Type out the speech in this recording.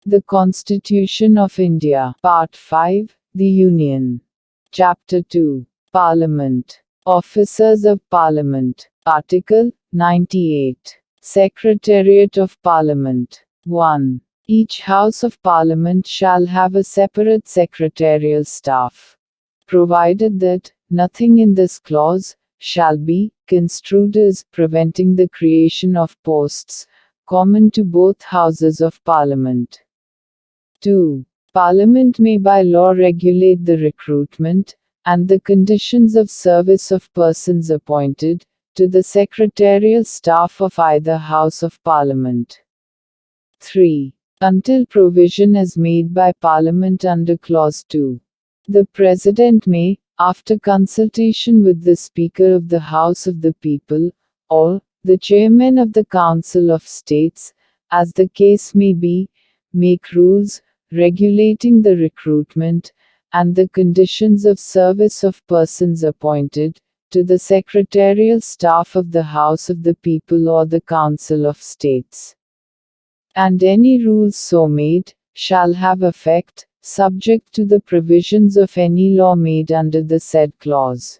The Constitution of India. Part 5. The Union. Chapter 2. Parliament. Officers of Parliament. Article 98. Secretariat of Parliament. 1. Each House of Parliament shall have a separate secretarial staff. Provided that nothing in this clause shall be construed as preventing the creation of posts common to both Houses of Parliament. 2. Parliament may by law regulate the recruitment and the conditions of service of persons appointed to the secretarial staff of either House of Parliament. 3. Until provision is made by Parliament under Clause 2. The President may, after consultation with the Speaker of the House of the People, or the Chairman of the Council of States, as the case may be, make rules regulating the recruitment and the conditions of service of persons appointed to the secretarial staff of the House of the People or the Council of States. And any rules so made shall have effect, subject to the provisions of any law made under the said clause.